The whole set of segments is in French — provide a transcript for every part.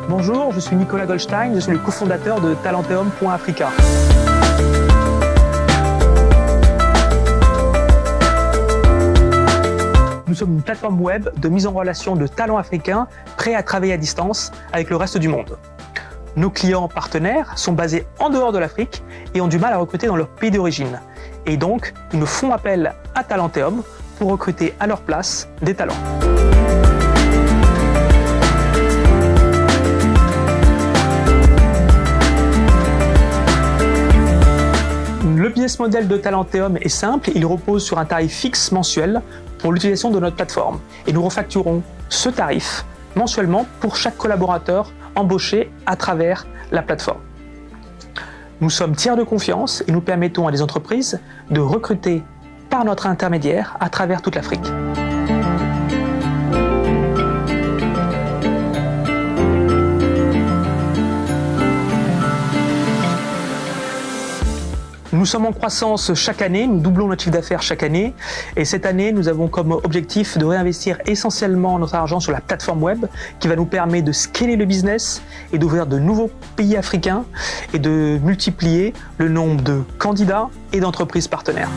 Bonjour, je suis Nicolas Goldstein, je suis le cofondateur de Talenteum.Africa. Nous sommes une plateforme web de mise en relation de talents africains prêts à travailler à distance avec le reste du monde. Nos clients partenaires sont basés en dehors de l'Afrique et ont du mal à recruter dans leur pays d'origine. Et donc, ils nous font appel à Talenteum pour recruter à leur place des talents. Le business model de Talenteum est simple, il repose sur un tarif fixe mensuel pour l'utilisation de notre plateforme. Et nous refacturons ce tarif mensuellement pour chaque collaborateur embauché à travers la plateforme. Nous sommes tiers de confiance et nous permettons à des entreprises de recruter par notre intermédiaire à travers toute l'Afrique. Nous sommes en croissance chaque année, nous doublons notre chiffre d'affaires chaque année et cette année nous avons comme objectif de réinvestir essentiellement notre argent sur la plateforme web qui va nous permettre de scaler le business et d'ouvrir de nouveaux pays africains et de multiplier le nombre de candidats et d'entreprises partenaires.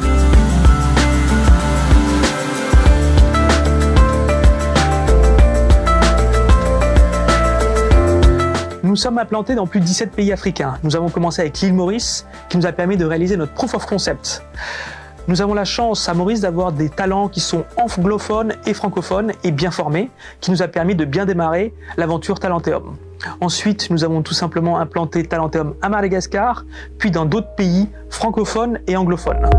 Nous sommes implantés dans plus de 17 pays africains. Nous avons commencé avec l'île Maurice, qui nous a permis de réaliser notre proof of concept. Nous avons la chance à Maurice d'avoir des talents qui sont anglophones et francophones et bien formés, qui nous a permis de bien démarrer l'aventure Talenteum. Ensuite, nous avons tout simplement implanté Talenteum à Madagascar, puis dans d'autres pays francophones et anglophones.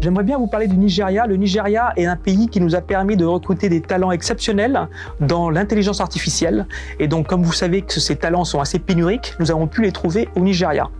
J'aimerais bien vous parler du Nigeria. Le Nigeria est un pays qui nous a permis de recruter des talents exceptionnels dans l'intelligence artificielle. Et donc, comme vous savez que ces talents sont assez pénuriques, nous avons pu les trouver au Nigeria.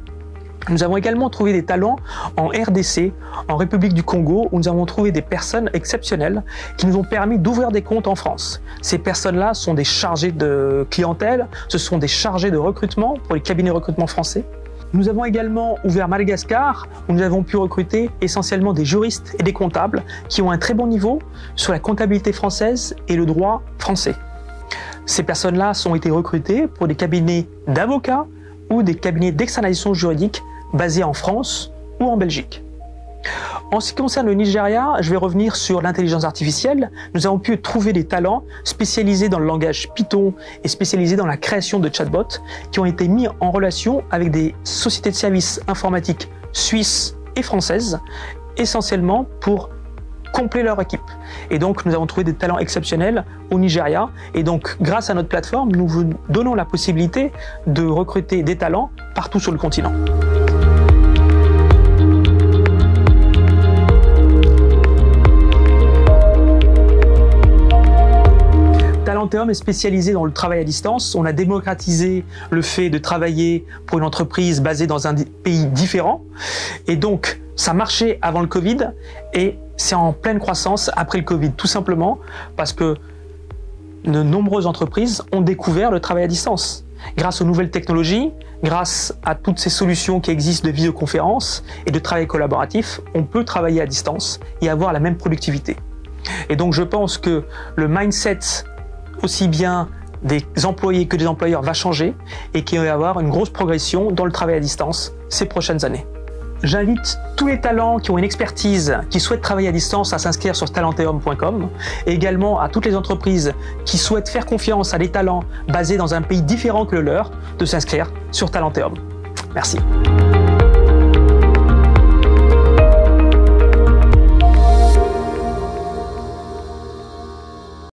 Nous avons également trouvé des talents en RDC, en République du Congo, où nous avons trouvé des personnes exceptionnelles qui nous ont permis d'ouvrir des comptes en France. Ces personnes-là sont des chargés de clientèle, ce sont des chargés de recrutement pour les cabinets de recrutement français. Nous avons également ouvert Madagascar, où nous avons pu recruter essentiellement des juristes et des comptables qui ont un très bon niveau sur la comptabilité française et le droit français. Ces personnes-là ont été recrutées pour des cabinets d'avocats ou des cabinets d'externalisation juridique basés en France ou en Belgique. En ce qui concerne le Nigeria, je vais revenir sur l'intelligence artificielle. Nous avons pu trouver des talents spécialisés dans le langage Python et spécialisés dans la création de chatbots qui ont été mis en relation avec des sociétés de services informatiques suisses et françaises, essentiellement pour compléter leur équipe. Et donc, nous avons trouvé des talents exceptionnels au Nigeria. Et donc, grâce à notre plateforme, nous vous donnons la possibilité de recruter des talents partout sur le continent. Talenteum est spécialisé dans le travail à distance. On a démocratisé le fait de travailler pour une entreprise basée dans un pays différent. Et donc, ça marchait avant le Covid et c'est en pleine croissance après le Covid, tout simplement parce que de nombreuses entreprises ont découvert le travail à distance. Grâce aux nouvelles technologies, grâce à toutes ces solutions qui existent de visioconférence et de travail collaboratif, on peut travailler à distance et avoir la même productivité. Et donc, je pense que le mindset aussi bien des employés que des employeurs va changer et qu'il va y avoir une grosse progression dans le travail à distance ces prochaines années. J'invite tous les talents qui ont une expertise, qui souhaitent travailler à distance à s'inscrire sur talenteum.com et également à toutes les entreprises qui souhaitent faire confiance à des talents basés dans un pays différent que le leur de s'inscrire sur Talenteum. Merci.